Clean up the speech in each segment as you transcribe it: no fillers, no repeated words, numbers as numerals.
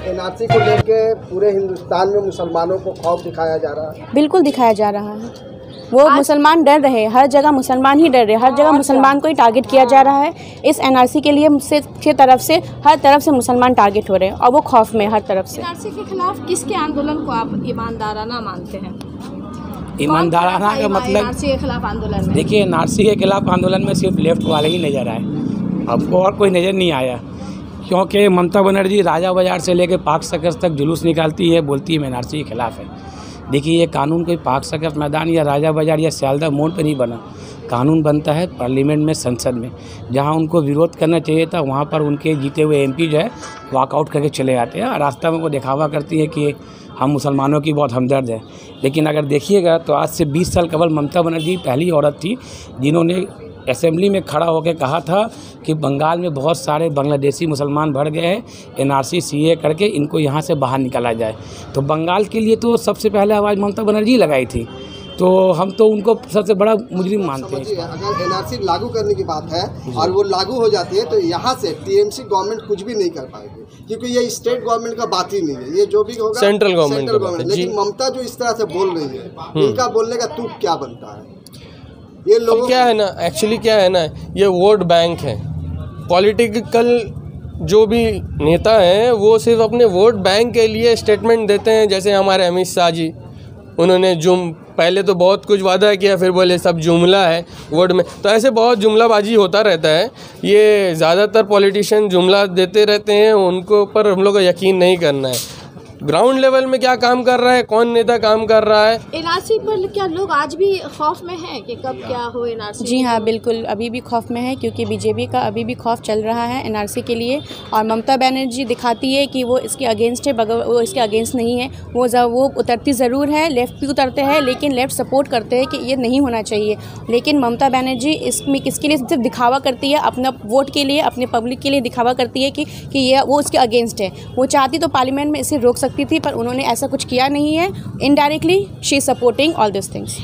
NRC को लेके पूरे हिंदुस्तान में मुसलमानों को खौफ दिखाया जा रहा है। बिल्कुल दिखाया जा रहा है। वो मुसलमान डर रहे, हर जगह मुसलमान ही डर रहे, हर जगह मुसलमान को ही टारगेट किया जा रहा है। इस एनआरसी के लिए के तरफ से हर तरफ से मुसलमान टारगेट हो रहे हैं और वो खौफ में हर तरफ से। एनआरसी के खिलाफ किसके आंदोलन को आप ईमानदाराना मानते हैं? ईमानदाराना का मतलब एनआरसी के खिलाफ आंदोलन में? देखिए, एनआरसी के खिलाफ आंदोलन में सिर्फ लेफ्ट वाले ही नज़र आए, हमको और कोई नज़र नहीं आया। क्योंकि ममता बनर्जी राजा बाज़ार से लेकर पाक सर्कस तक जुलूस निकालती है, बोलती है मैं एनआरसी के खिलाफ है। देखिए, ये कानून कोई पाक सर्कस मैदान या राजा बाज़ार या सियालदह मोड़ पर नहीं बना। कानून बनता है पार्लियामेंट में, संसद में। जहाँ उनको विरोध करना चाहिए था वहाँ पर उनके जीते हुए एमपी जो है वॉकआउट करके चले जाते हैं और रास्ता में वो दिखावा करती है कि हम मुसलमानों की बहुत हमदर्द है। लेकिन अगर देखिएगा तो आज से 20 साल कबल ममता बनर्जी पहली औरत थी जिन्होंने असेंबली में खड़ा होकर कहा था कि बंगाल में बहुत सारे बांग्लादेशी मुसलमान बढ़ गए हैं, एनआरसी सीए करके इनको यहाँ से बाहर निकाला जाए। तो बंगाल के लिए तो सबसे पहले आवाज़ ममता बनर्जी लगाई थी, तो हम तो उनको सबसे बड़ा मुजरिम मानते हैं। अगर एनआरसी लागू करने की बात है और वो लागू हो जाती है तो यहाँ से टीएमसी गवर्नमेंट कुछ भी नहीं कर पाएगी, क्योंकि ये स्टेट गवर्नमेंट का बात ही नहीं है, ये जो भी होगा सेंट्रल गवर्नमेंट। लेकिन ममता जो इस तरह से बोल रही है, उनका बोलने का तुक क्या बनता है? ये लोग क्या है ना, एक्चुअली क्या है ना, ये वोट बैंक है। पॉलिटिकल जो भी नेता हैं वो सिर्फ अपने वोट बैंक के लिए स्टेटमेंट देते हैं। जैसे हमारे अमित शाह जी, उन्होंने पहले तो बहुत कुछ वादा किया, फिर बोले सब जुमला है वोट में। तो ऐसे बहुत जुमलाबाजी होता रहता है। ये ज़्यादातर पॉलिटिशियन जुमला देते रहते हैं, उनको ऊपर हम लोग को यकीन नहीं करना है। ग्राउंड लेवल में क्या काम कर रहा है, कौन नेता काम कर रहा है। एनआरसी पर क्या लोग आज भी खौफ में हैं कि कब क्या हो एनआरसी? जी हाँ, बिल्कुल अभी भी खौफ में है, क्योंकि बीजेपी का अभी भी खौफ चल रहा है एनआरसी के लिए। और ममता बनर्जी दिखाती है कि वो इसके अगेंस्ट है, वो इसके अगेंस्ट नहीं है। वो उतरती ज़रूर है, लेफ़्ट भी उतरते हैं, लेकिन लेफ़्ट सपोर्ट करते हैं कि ये नहीं होना चाहिए। लेकिन ममता बनर्जी इसमें किसके लिए सिर्फ दिखावा करती है, अपना वोट के लिए, अपने पब्लिक के लिए दिखावा करती है कि ये वो उसके अगेंस्ट है। वो चाहती तो पार्लियामेंट में इसे रोक सकती थी, पर उन्होंने ऐसा कुछ किया नहीं है। Indirectly she is supporting all this things.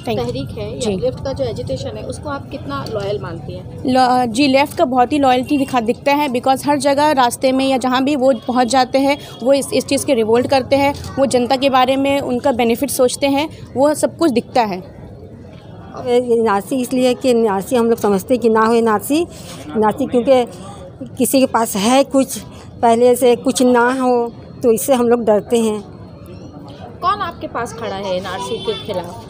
तहरीक है या लेफ्ट का जो एजिटेशन है उसको आप कितना लॉयल मानती हैं? जी, लेफ़्ट का बहुत ही लॉयल्टी दिखता है, बिकॉज हर जगह रास्ते में या जहाँ भी वो पहुँच जाते हैं वो इस चीज़ के रिवोल्ट करते हैं। वो जनता के बारे में उनका बेनिफिट सोचते हैं, वो सब कुछ दिखता है। एनआरसी इसलिए कि एनआरसी हम लोग समझते कि ना हो एनआरसी, क्योंकि किसी के पास है कुछ पहले से, कुछ ना हो, तो इससे हम लोग डरते हैं। कौन आपके पास खड़ा है एनआरसी के खिलाफ?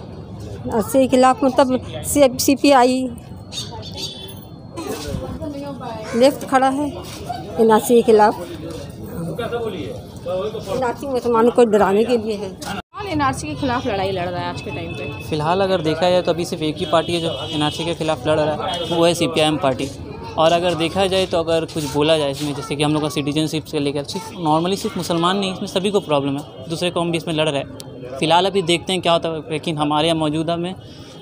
एनआरसी के खिलाफ मतलब सीपीआई लेफ्ट खड़ा है एनआरसी के खिलाफ। एनआरसी मुसलमानों को डराने के लिए है। कौन एनआरसी के खिलाफ लड़ाई लड़ रहा है आज के टाइम पे? फिलहाल अगर देखा जाए तो अभी सिर्फ एक ही पार्टी है जो एनआरसी के खिलाफ लड़ रहा है, वो है सीपीआईएम पार्टी। और अगर देखा जाए तो अगर कुछ बोला जाए इसमें, जैसे कि हम लोग का सिटीजनशिप से लेकर सिर्फ नॉर्मली सिर्फ मुसलमान नहीं, इसमें सभी को प्रॉब्लम है, दूसरे कौम भी इसमें लड़ रहे हैं। फिलहाल अभी देखते हैं क्या होता है। लेकिन हमारे यहाँ मौजूदा में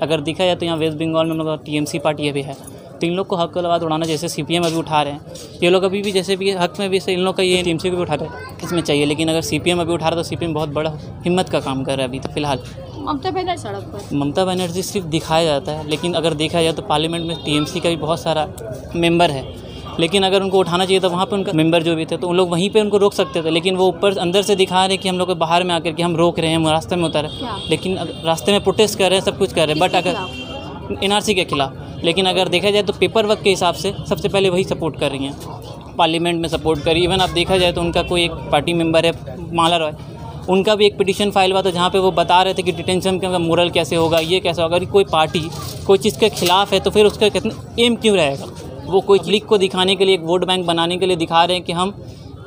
अगर देखा जाए तो यहाँ वेस्ट बंगाल में हम लोग का टीएमसी पार्टी अभी है, तो इन लोग को हक का लवाद उड़ाना जैसे सीपीएम अभी उठा रहे हैं, ये लोग अभी भी जैसे भी हक में भी से इन लोग का ये टीएमसी को भी उठा रहे हैं, इसमें चाहिए। लेकिन अगर सीपीएम अभी उठा रहा है तो सीपीएम बहुत बड़ा हिम्मत का काम कर रहा है अभी तो फिलहाल। ममता बनर्जी सड़क पर, ममता बनर्जी सिर्फ दिखाया जाता है, लेकिन अगर देखा जाए तो पार्लियामेंट में टीएमसी का भी बहुत सारा मेंबर है। लेकिन अगर उनको उठाना चाहिए तो वहाँ पे उनका मेंबर जो भी थे तो उन लोग वहीं पे उनको रोक सकते थे, लेकिन वो ऊपर अंदर से दिखा रहे हैं कि हम लोग को बाहर में आकर के हम रोक रहे हैं, रास्ते में उतर रहे हैं। लेकिन रास्ते में प्रोटेस्ट कर रहे हैं, सब कुछ कर रहे हैं, बट अगर एनआरसी के खिलाफ। लेकिन अगर देखा जाए तो पेपर वर्क के हिसाब से सबसे पहले वही सपोर्ट कर रही हैं, पार्लियामेंट में सपोर्ट करी। इवन आप देखा जाए तो उनका कोई एक पार्टी मेंबर है माला रॉय, उनका भी एक पिटीशन फाइल हुआ था जहाँ पे वो बता रहे थे कि डिटेंशन का मोरल कैसे होगा, ये कैसे होगा। अगर कोई पार्टी कोई चीज़ के खिलाफ है तो फिर उसका कितना एम क्यों रहेगा? वो कोई क्लिक को दिखाने के लिए, एक वोट बैंक बनाने के लिए दिखा रहे हैं कि हम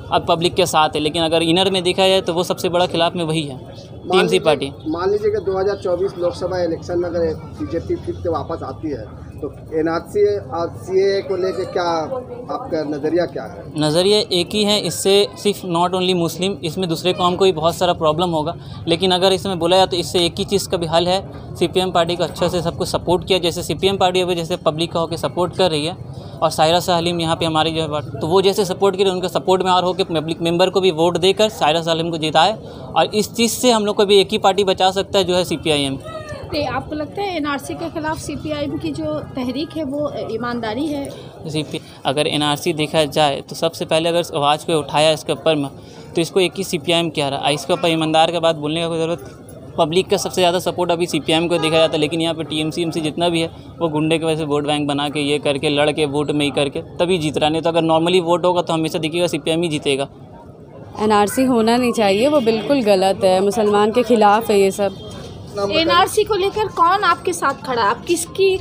अब पब्लिक के साथ है, लेकिन अगर इनर में देखा जाए तो वो सबसे बड़ा खिलाफ में वही है, टीएमसी पार्टी। मान लीजिए कि 2024 लोकसभा इलेक्शन में अगर बीजेपी फिर से वापस आती है तो एनआरसी और सीएए को लेकर क्या आपका नज़रिया क्या है? नज़रिया एक ही है, इससे सिर्फ नॉट ओनली मुस्लिम, इसमें दूसरे कौम को भी बहुत सारा प्रॉब्लम होगा। लेकिन अगर इसमें बोला जाए तो इससे एक ही चीज़ का भी हल है, सीपीएम पार्टी को अच्छे से सबको सपोर्ट किया। जैसे सीपीएम पार्टी अभी जैसे पब्लिक का होकर सपोर्ट कर रही है, और सायरा सालिम यहाँ पे हमारी जो है तो वो जैसे सपोर्ट करें, उनके सपोर्ट में और होकर पब्लिक मेंबर को भी वोट देकर सायरा सालिम को जिताए, और इस चीज़ से हम लोग को भी एक ही पार्टी बचा सकता है जो है सीपीआईएम। तो आपको लगता है एनआरसी के खिलाफ सीपीआईएम की जो तहरीक है वो ईमानदारी है? अगर एनआरसी देखा जाए तो सबसे पहले अगर आवाज़ को उठाया इसके ऊपर में तो इसको एक ही CPIM कह रहा है। इसका ईमानदार का बात बोलने का कोई ज़रूरत, पब्लिक का सबसे ज़्यादा सपोर्ट अभी CPIM को देखा जाता है, लेकिन यहाँ पे TMC जितना भी है वो गुंडे की वजह से वोट बैंक बना के ये करके लड़ के वोट में ही करके तभी जीत रहा। नहीं तो अगर नॉर्मली वोट होगा तो हमेशा देखिएगा CPIM ही जीतेगा। NRC होना नहीं चाहिए, वो बिल्कुल गलत है, मुसलमान के ख़िलाफ़ है ये सब। NRC को लेकर कौन आपके साथ खड़ा है? आप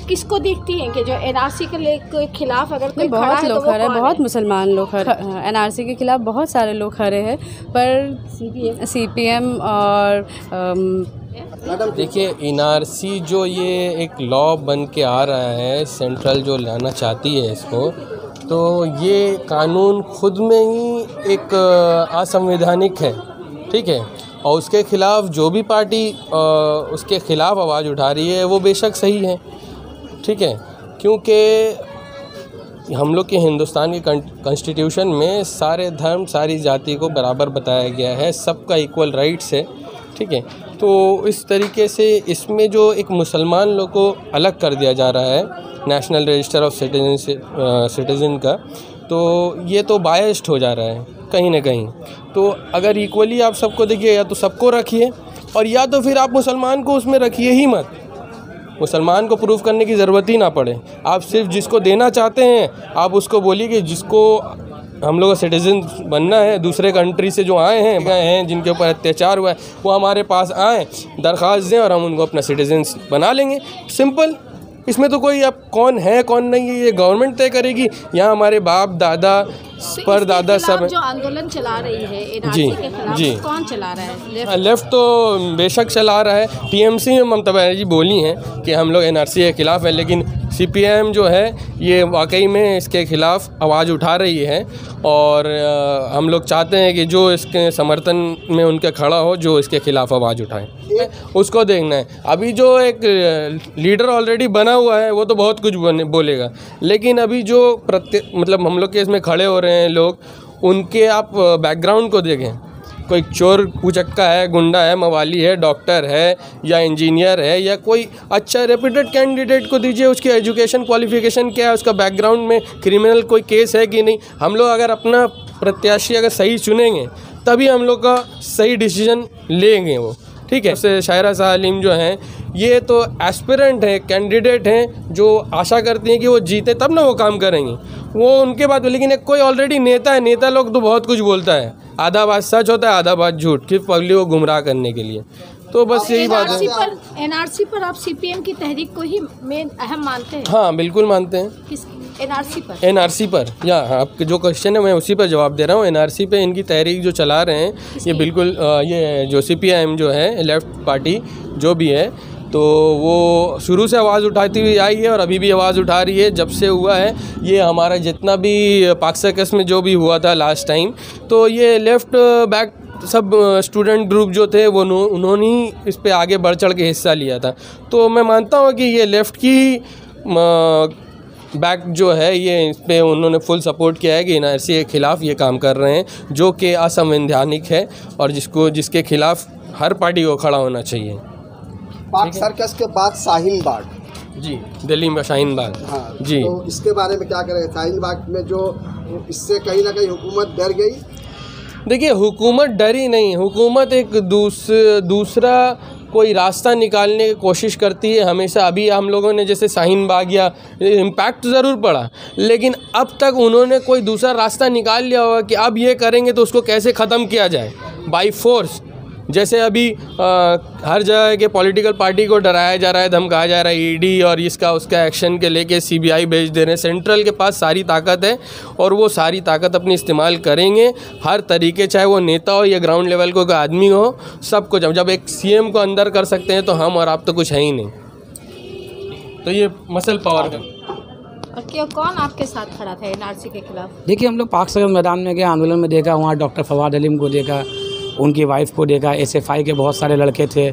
किसको देखती हैं कि जो NRC के खिलाफ अगर कोई खड़ा है? बहुत लोग खड़े हैं, बहुत मुसलमान लोग खड़े हैं NRC के खिलाफ, बहुत सारे लोग खड़े हैं, पर CPM और देखिए NRC जो ये एक लॉ बन के आ रहा है, सेंट्रल जो लाना चाहती है इसको, तो ये कानून खुद में ही एक असंवैधानिक है, ठीक है। और उसके ख़िलाफ़ जो भी पार्टी उसके ख़िलाफ़ आवाज़ उठा रही है वो बेशक सही है, ठीक है, क्योंकि हम लोग के हिंदुस्तान के कॉन्स्टिट्यूशन में सारे धर्म सारी जाति को बराबर बताया गया है, सबका इक्वल राइट्स है, ठीक है। तो इस तरीके से इसमें जो एक मुसलमान लोग को अलग कर दिया जा रहा है नेशनल रजिस्टर ऑफ सिटीज़न का, तो ये तो बायस्ड हो जा रहा है कहीं ना कहीं। तो अगर इक्वली आप सबको देखिए, या तो सबको रखिए और या तो फिर आप मुसलमान को उसमें रखिए ही मत, मुसलमान को प्रूफ करने की ज़रूरत ही ना पड़े। आप सिर्फ जिसको देना चाहते हैं आप उसको बोलिए कि जिसको हम लोग सिटीज़न बनना है, दूसरे कंट्री से जो आए हैं जिनके ऊपर अत्याचार हुआ है वो हमारे पास आएँ, दरख्वास्त दें और हम उनको अपना सिटीज़न बना लेंगे। सिंपल, इसमें तो कोई अब कौन है कौन नहीं है ये गवर्नमेंट तय करेगी। यहाँ हमारे बाप दादा परदादा सब जो आंदोलन चला रही है NRC के खिलाफ, जी कौन चला रहा है? लेफ्ट तो बेशक चला रहा है। TMC में ममता बनर्जी बोली हैं कि हम लोग NRC के ख़िलाफ़ है, लेकिन CPIM जो है ये वाकई में इसके ख़िलाफ़ आवाज़ उठा रही है और हम लोग चाहते हैं कि जो इसके समर्थन में उनके खड़ा हो, जो इसके ख़िलाफ़ आवाज़ उठाएं, उसको देखना है। अभी जो एक लीडर ऑलरेडी बना हुआ है वो तो बहुत कुछ बोलेगा, लेकिन अभी जो मतलब हम लोग के इसमें खड़े हो रहे हैं लोग, उनके आप बैकग्राउंड को देखें। कोई चोर उचक्का है, गुंडा है, मवाली है, डॉक्टर है या इंजीनियर है, या कोई अच्छा रेप्यूटेड कैंडिडेट को दीजिए, उसकी एजुकेशन क्वालिफिकेशन क्या है, उसका बैकग्राउंड में क्रिमिनल कोई केस है कि नहीं। हम लोग अगर अपना प्रत्याशी अगर सही चुनेंगे तभी हम लोग का सही डिसीजन लेंगे वो, ठीक है। से शायरा सालीम जो हैं ये तो एस्पिरेंट हैं, कैंडिडेट हैं, जो आशा करती हैं कि वो जीते तब ना वो काम करेंगे, वो उनके बाद। लेकिन एक कोई ऑलरेडी नेता है, नेता लोग तो बहुत कुछ बोलता है, आधा बात सच होता है आधा बात झूठ, सिर्फ पब्लिक को गुमराह करने के लिए। तो बस यही बात है। NRC पर आप CPM की तहरीक को ही मेन अहम मानते हैं? हाँ बिल्कुल मानते हैं। किस NRC पर? NRC पर, या आपके जो क्वेश्चन है मैं उसी पर जवाब दे रहा हूँ। NRC पे इनकी तहरीक जो चला रहे हैं ये बिल्कुल ये जो CPIM जो है लेफ़्ट पार्टी जो भी है, तो वो शुरू से आवाज़ उठाती हुई आई है और अभी भी आवाज़ उठा रही है जब से हुआ है ये हमारा जितना भी पाक सर्कस में जो भी हुआ था लास्ट टाइम, तो ये लेफ़्ट बैक सब स्टूडेंट ग्रुप जो थे वो उन्होंने ही इस पे आगे बढ़ चढ़ के हिस्सा लिया था। तो मैं मानता हूँ कि ये लेफ़्ट की बैक जो है ये इस पे उन्होंने फुल सपोर्ट किया है कि NRC के ख़िलाफ़ ये काम कर रहे हैं, जो कि असंवैधानिक है और जिसके ख़िलाफ़ हर पार्टी को खड़ा होना चाहिए। पाक सर्कस के बाद शाहीन बाग, जी दिल्ली में शाहीन बाग, हाँ जी, तो इसके बारे में क्या करेंगे? शाहीन बाग में जो इससे कहीं ना कहीं हुकूमत डर गई। देखिए हुकूमत डरी नहीं, हुकूमत एक दूसरा कोई रास्ता निकालने की कोशिश करती है हमेशा। अभी हम लोगों ने जैसे शाहीन बाग या इम्पैक्ट ज़रूर पड़ा, लेकिन अब तक उन्होंने कोई दूसरा रास्ता निकाल लिया होगा कि अब ये करेंगे तो उसको कैसे ख़त्म किया जाए बाय फोर्स। जैसे अभी हर जगह के पॉलिटिकल पार्टी को डराया जा रहा है, धमकाया जा रहा है, ED और इसका उसका एक्शन के लेके CBI भेज दे रहे हैं। सेंट्रल के पास सारी ताकत है और वो सारी ताकत अपनी इस्तेमाल करेंगे हर तरीके, चाहे वो नेता हो या ग्राउंड लेवल को आदमी हो, सबको। जब एक CM को अंदर कर सकते हैं तो हम और आप तो कुछ है ही नहीं। तो ये मसल पावर का। और क्या कौन आपके साथ खड़ा था NRC के खिलाफ? देखिए हम लोग पाक सर्कस मैदान में गए, आंदोलन में देखा, वहाँ डॉक्टर फवाद अलीम को देखा, उनकी वाइफ को देखा, SFI के बहुत सारे लड़के थे,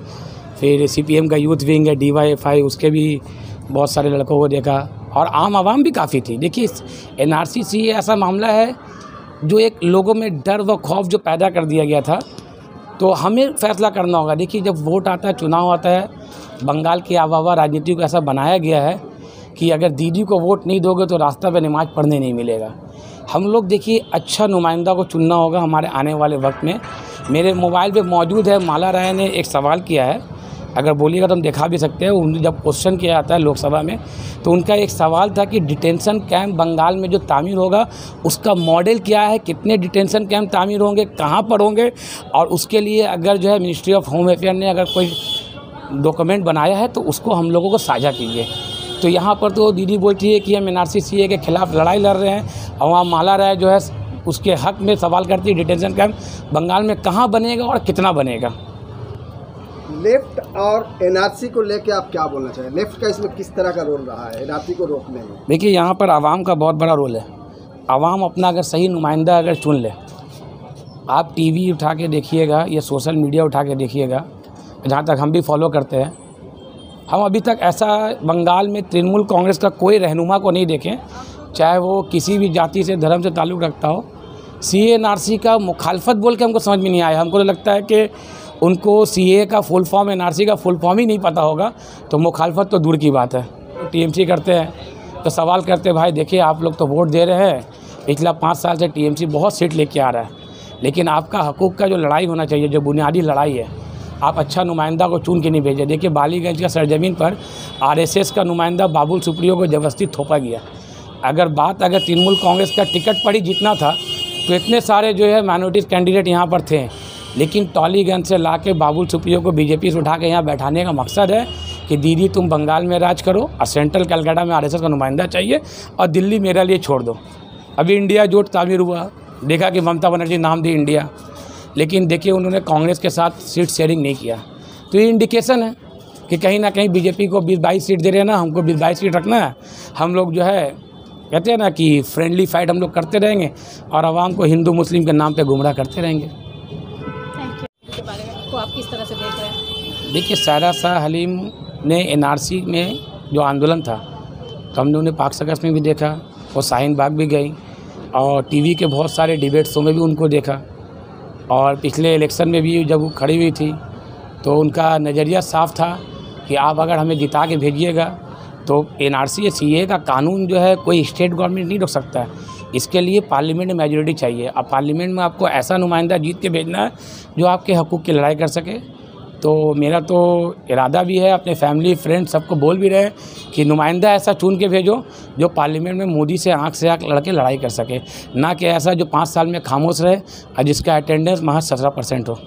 फिर CPM का यूथ विंग है DYFI, उसके भी बहुत सारे लड़कों को देखा, और आम आवाम भी काफ़ी थी। देखिए NRC ऐसा मामला है जो एक लोगों में डर व खौफ जो पैदा कर दिया गया था, तो हमें फैसला करना होगा। देखिए जब वोट आता है, चुनाव आता है, बंगाल की आबहवा राजनीति को ऐसा बनाया गया है कि अगर दीदी को वोट नहीं दोगे तो रास्ता पे नमाज़ पढ़ने नहीं मिलेगा। हम लोग देखिए अच्छा नुमाइंदा को चुनना होगा हमारे आने वाले वक्त में। मेरे मोबाइल पे मौजूद है, माला राय ने एक सवाल किया है, अगर बोलिएगा तो हम दिखा भी सकते हैं। उन्हें जब क्वेश्चन किया जाता है लोकसभा में तो उनका एक सवाल था कि डिटेंशन कैंप बंगाल में जो तामीर होगा उसका मॉडल क्या है, कितने डिटेंशन कैंप तामीर होंगे, कहाँ पर होंगे, और उसके लिए अगर जो है मिनिस्ट्री ऑफ होम अफेयर ने अगर कोई डॉक्यूमेंट बनाया है तो उसको हम लोगों को साझा कीजिए। तो यहाँ पर तो दीदी बोलती है कि हम NRC CA के खिलाफ लड़ाई लड़ रहे हैं, और वहाँ माला राय जो है उसके हक में सवाल करती है डिटेंशन कैंप बंगाल में कहाँ बनेगा और कितना बनेगा। लेफ्ट और NRC को लेके आप क्या बोलना चाहिए? लेफ्ट का इसमें किस तरह का रोल रहा है NRC को रोकने में? देखिए यहाँ पर आवाम का बहुत बड़ा रोल है। आवाम अपना अगर सही नुमाइंदा अगर चुन ले, आप TV उठा के देखिएगा या सोशल मीडिया उठा के देखिएगा, जहाँ तक हम भी फॉलो करते हैं, हम अभी तक ऐसा बंगाल में तृणमूल कांग्रेस का कोई रहनुमा को नहीं देखें, चाहे वो किसी भी जाति से धर्म से ताल्लुक़ रखता हो। CA NRC का मुखालफत बोल के हमको समझ में नहीं आया। हमको तो लगता है कि उनको CA का फुल फॉर्म NRC का फुल फॉर्म ही नहीं पता होगा, तो मुखालफत तो दूर की बात है। TMC करते हैं तो सवाल करते हैं, भाई देखिए आप लोग तो वोट दे रहे हैं, पिछला 5 साल से TMC बहुत सीट लेके आ रहा है, लेकिन आपका हकूक़ का जो लड़ाई होना चाहिए, जो बुनियादी लड़ाई है, आप अच्छा नुमाइंदा को चुन के नहीं भेजे। देखिए बालीगंज का सरजमीन पर RSS का नुमाइंदा बाबुल सुप्रियो को ज़बरदस्ती थोपा गया। अगर तृणमूल कांग्रेस का टिकट पड़ी जीतना था तो इतने सारे जो है माइनॉरिटीज़ कैंडिडेट यहाँ पर थे, लेकिन टॉलीगंज से ला के बाबुल सुप्रियो को BJP से उठा के यहाँ बैठाने का मकसद है कि दीदी तुम बंगाल में राज करो और सेंट्रल कलकत्ता में RSS का नुमाइंदा चाहिए और दिल्ली मेरे लिए छोड़ दो। अभी इंडिया जोट तामीर हुआ, देखा कि ममता बनर्जी नाम दी इंडिया, लेकिन देखिए उन्होंने कांग्रेस के साथ सीट शेयरिंग नहीं किया। तो ये इंडिकेशन है कि कहीं ना कहीं BJP को 20-22 सीट दे रहे हैं ना, हमको 20-22 सीट रखना है। हम लोग जो है कहते हैं ना कि फ्रेंडली फाइट हम लोग करते रहेंगे और आवाम को हिंदू मुस्लिम के नाम पे गुमराह करते रहेंगे। Thank you. के बारे में को आप किस तरह से देख रहे हैं? देखिए सायरा शाह हलीम ने NRC में जो आंदोलन था तो हमने उन्हें पाक सकस में भी देखा, और शाहीन बाग भी गई, और TV के बहुत सारे डिबेट्सों में भी उनको देखा, और पिछले इलेक्शन में भी जब वो खड़ी हुई थी तो उनका नज़रिया साफ था कि आप अगर हमें जिता के भेजिएगा तो NRC या CA का कानून जो है कोई स्टेट गवर्नमेंट नहीं रोक सकता है, इसके लिए पार्लियामेंट में मेजॉरिटी चाहिए। अब पार्लियामेंट में आपको ऐसा नुमाइंदा जीत के भेजना है जो आपके हकूक़ की लड़ाई कर सके। तो मेरा तो इरादा भी है, अपने फैमिली फ्रेंड सबको बोल भी रहे कि नुमाइंदा ऐसा चुन के भेजो जो पार्लियामेंट में मोदी से आँख लड़के लड़ाई कर सके, ना कि ऐसा जो 5 साल में खामोश रहे और जिसका अटेंडेंस महज 17% हो।